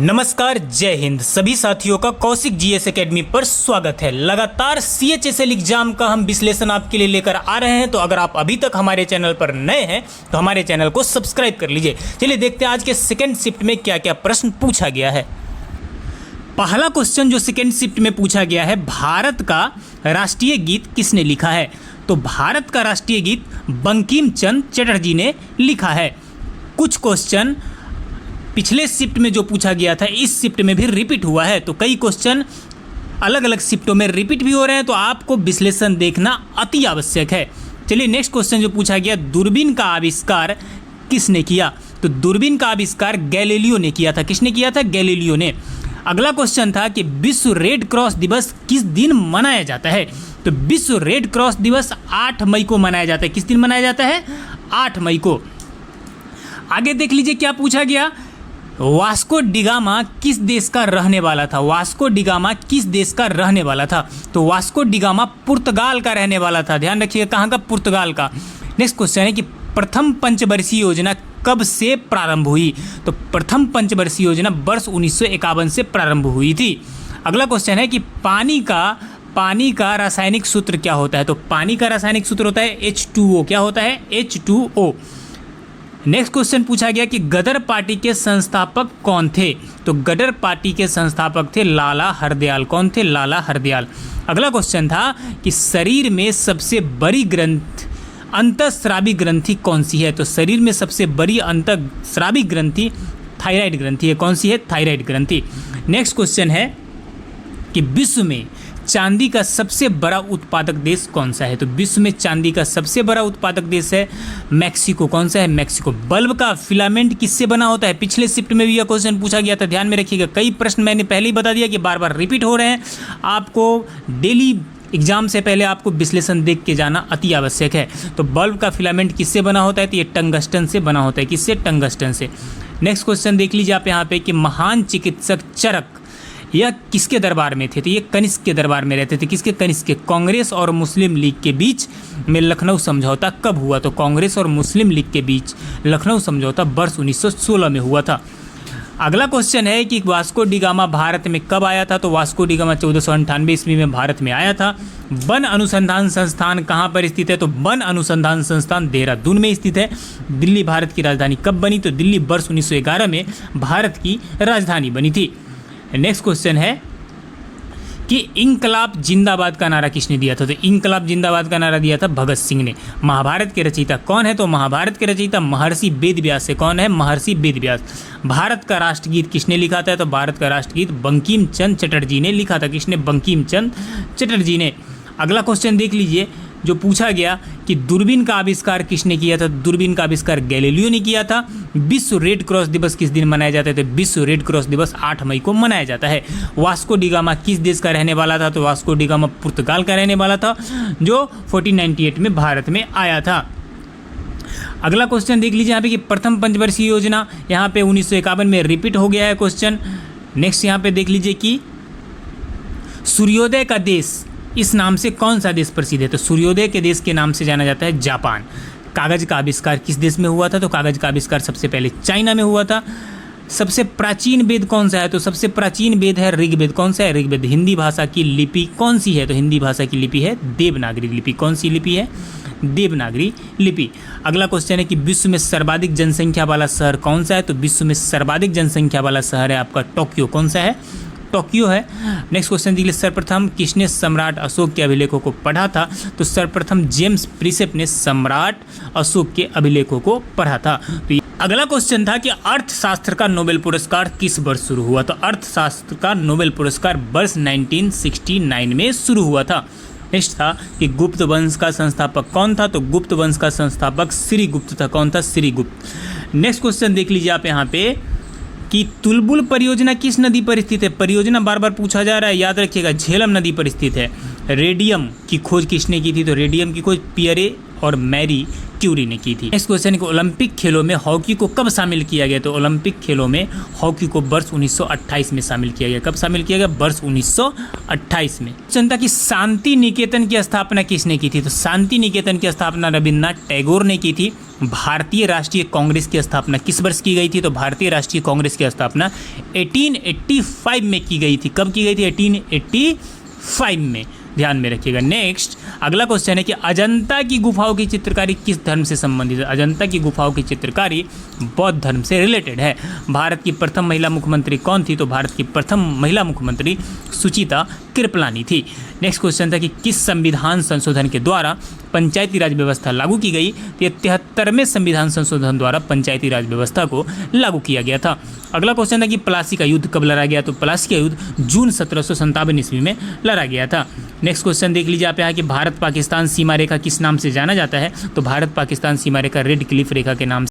नमस्कार, जय हिंद। सभी साथियों का कौशिक जीएस एकेडमी पर स्वागत है। लगातार सीएचएसएल एग्जाम का हम विश्लेषण आपके लिए लेकर आ रहे हैं। तो अगर आप अभी तक हमारे चैनल पर नए हैं तो हमारे चैनल को सब्सक्राइब कर लीजिए। चलिए देखते हैं आज के सेकंड शिफ्ट में क्या क्या प्रश्न पूछा गया है। पहला क्वेश्चन जो सेकंड शिफ्ट में पूछा गया है, भारत का राष्ट्रीय गीत किसने लिखा है? तो भारत का राष्ट्रीय गीत बंकिम चंद्र चटर्जी ने लिखा है। कुछ क्वेश्चन पिछले शिफ्ट में जो पूछा गया था इस शिफ्ट में भी रिपीट हुआ है, तो कई क्वेश्चन अलग अलग शिफ्टों में रिपीट भी हो रहे हैं, तो आपको विश्लेषण देखना अति आवश्यक है। चलिए नेक्स्ट क्वेश्चन जो पूछा गया, दूरबीन का आविष्कार किसने किया? तो दूरबीन का आविष्कार गैलीलियो ने किया था। किसने किया था? गैलीलियो ने। अगला क्वेश्चन था कि विश्व रेड क्रॉस दिवस किस दिन मनाया जाता है? तो विश्व रेड क्रॉस दिवस 8 मई को मनाया जाता है। किस दिन मनाया जाता है? 8 मई को। आगे देख लीजिए क्या पूछा गया, वास्को डिगामा किस देश का रहने वाला था? वास्को डिगामा किस देश का रहने वाला था? तो वास्को डिगामा पुर्तगाल का रहने वाला था। ध्यान रखिएगा, कहाँ का? पुर्तगाल का। नेक्स्ट क्वेश्चन है कि प्रथम पंचवर्षीय योजना कब से प्रारंभ हुई? तो प्रथम पंचवर्षीय योजना वर्ष 1951 से प्रारंभ हुई थी। अगला क्वेश्चन है कि पानी का रासायनिक सूत्र क्या होता है? तो पानी का रासायनिक सूत्र होता है H2O। क्या होता है? H2O। नेक्स्ट क्वेश्चन पूछा गया कि गदर पार्टी के संस्थापक कौन थे? तो गदर पार्टी के संस्थापक थे लाला हरदयाल। कौन थे? लाला हरदयाल। अगला क्वेश्चन था कि शरीर में सबसे बड़ी अंतःस्रावी ग्रंथि कौन सी है? तो शरीर में सबसे बड़ी अंतःस्रावी ग्रंथि थायराइड ग्रंथि है। कौन सी है? थायराइड ग्रंथि। नेक्स्ट क्वेश्चन है कि विश्व में चांदी का सबसे बड़ा उत्पादक देश कौन सा है? तो विश्व में चांदी का सबसे बड़ा उत्पादक देश है मैक्सिको। कौन सा है? मैक्सिको। बल्ब का फिलामेंट किससे बना होता है? पिछले शिफ्ट में भी यह क्वेश्चन पूछा गया था, ध्यान में रखिएगा। कई प्रश्न मैंने पहले ही बता दिया कि बार बार रिपीट हो रहे हैं। आपको डेली एग्जाम से पहले आपको विश्लेषण देख के जाना अति आवश्यक है। तो बल्ब का फिलामेंट किससे बना होता है? तो ये टंगस्टन से बना होता है। किससे? टंगस्टन से। नेक्स्ट क्वेश्चन देख लीजिए आप यहाँ पे कि महान चिकित्सक चरक यह किसके दरबार में थे? तो ये कनिष्क के दरबार में रहते थे। किसके? कनिष्क के। कांग्रेस और मुस्लिम लीग के बीच में लखनऊ समझौता कब हुआ? तो कांग्रेस और मुस्लिम लीग के बीच लखनऊ समझौता वर्ष 1916 में हुआ था। अगला क्वेश्चन है कि वास्को डिगामा भारत में कब आया था? तो वास्को डिगामा 1498 ईस्वी में भारत में आया था। वन अनुसंधान संस्थान कहाँ पर स्थित है? तो वन अनुसंधान संस्थान देहरादून में स्थित है। दिल्ली भारत की राजधानी कब बनी? तो दिल्ली वर्ष 1911 में भारत की राजधानी बनी थी। नेक्स्ट क्वेश्चन है कि इंकलाब जिंदाबाद का नारा किसने दिया था? तो इंकलाब जिंदाबाद का नारा दिया था भगत सिंह ने। महाभारत के रचयिता कौन है? तो महाभारत के रचयिता महर्षि वेदव्यास है। कौन है? महर्षि वेदव्यास। भारत का राष्ट्रगीत किसने लिखा था? तो भारत का राष्ट्रगीत बंकिम चंद्र चटर्जी ने लिखा था। किसने? बंकिम चंद्र चटर्जी ने। अगला क्वेश्चन देख लीजिए जो पूछा गया कि दूरबीन का आविष्कार किसने किया था? दूरबीन का आविष्कार गैलीलियो ने किया था। विश्व रेड क्रॉस दिवस किस दिन मनाया जाता है? तो विश्व रेड क्रॉस दिवस 8 मई को मनाया जाता है। वास्को डिगामा किस देश का रहने वाला था? तो वास्को डिगामा पुर्तगाल का रहने वाला था, जो 1498 में भारत में आया था। अगला क्वेश्चन देख लीजिए यहाँ पे कि प्रथम पंचवर्षीय योजना यहाँ पे 1951 में रिपीट हो गया है क्वेश्चन। नेक्स्ट यहाँ पे देख लीजिए कि सूर्योदय का देश इस नाम से कौन सा देश प्रसिद्ध है? तो सूर्योदय के देश के नाम से जाना जाता है जापान। कागज का आविष्कार किस देश में हुआ था? तो कागज का आविष्कार सबसे पहले चाइना में हुआ था। सबसे प्राचीन वेद कौन सा है? तो सबसे प्राचीन वेद है ऋग्वेद। कौन सा है? ऋग्वेद। हिंदी भाषा की लिपि कौन सी है? तो हिंदी भाषा की लिपि है देवनागरी लिपि। कौन सी लिपि है? देवनागरी लिपि। अगला क्वेश्चन है कि विश्व में सर्वाधिक जनसंख्या वाला शहर कौन सा है? तो विश्व में सर्वाधिक जनसंख्या वाला शहर है आपका टोक्यो। कौन सा है? टोक्यो है। नेक्स्ट क्वेश्चन देखिए, सर्वप्रथम किसने सम्राट अशोक के अभिलेखों को पढ़ा था? तो सर्वप्रथम जेम्स प्रिसेप ने सम्राट अशोक के अभिलेखों को पढ़ा था। तो अगला क्वेश्चन था कि अर्थशास्त्र का नोबेल पुरस्कार किस वर्ष शुरू हुआ? तो अर्थशास्त्र का नोबेल पुरस्कार वर्ष 1969 में शुरू हुआ था। नेक्स्ट था कि गुप्त वंश का संस्थापक कौन था? तो गुप्त वंश का संस्थापक श्रीगुप्त था। कौन था? श्रीगुप्त। नेक्स्ट क्वेश्चन देख लीजिए आप यहाँ पे कि तुलबुल परियोजना किस नदी पर स्थित है? परियोजना बार बार पूछा जा रहा है, याद रखिएगा, झेलम नदी पर स्थित है। रेडियम की खोज किसने की थी? तो रेडियम की खोज पियरे और मैरी क्यूरी ने की थी। नेक्स्ट क्वेश्चन को ओलंपिक खेलों में हॉकी को कब शामिल किया गया? तो ओलंपिक खेलों में हॉकी को वर्ष 1928 में शामिल किया गया। कब शामिल किया गया? वर्ष 1928 में। जनता की शांति निकेतन की स्थापना किसने की थी? तो शांति निकेतन की स्थापना रविन्द्रनाथ टैगोर ने की थी भारतीय राष्ट्रीय कांग्रेस की स्थापना किस वर्ष की गई थी? तो भारतीय राष्ट्रीय कांग्रेस की स्थापना 1885 में की गई थी। कब की गई थी? 1885 में, ध्यान में रखिएगा। नेक्स्ट अगला क्वेश्चन है कि अजंता की गुफाओं की चित्रकारी किस धर्म से संबंधित है? अजंता की गुफाओं की चित्रकारी बौद्ध धर्म से रिलेटेड है। भारत की प्रथम महिला मुख्यमंत्री कौन थी? तो भारत की प्रथम महिला मुख्यमंत्री सुचिता कृपलानी थी। नेक्स्ट क्वेश्चन था कि किस संविधान संशोधन के द्वारा पंचायती राज व्यवस्था लागू की गई? तो 73वें संविधान संशोधन द्वारा पंचायती राज व्यवस्था को लागू किया गया था। अगला क्वेश्चन था कि प्लासी का युद्ध कब लड़ा गया? तो प्लासी का युद्ध जून 1757 ईस्वी में लड़ा गया था। नेक्स्ट क्वेश्चन देख लीजिए आप यहाँ कि भारत पाकिस्तान सीमा रेखा किस नाम से जाना जाता है? तो भारत पाकिस्तान सीमा रेखा रेड क्लिफ रेखा के नाम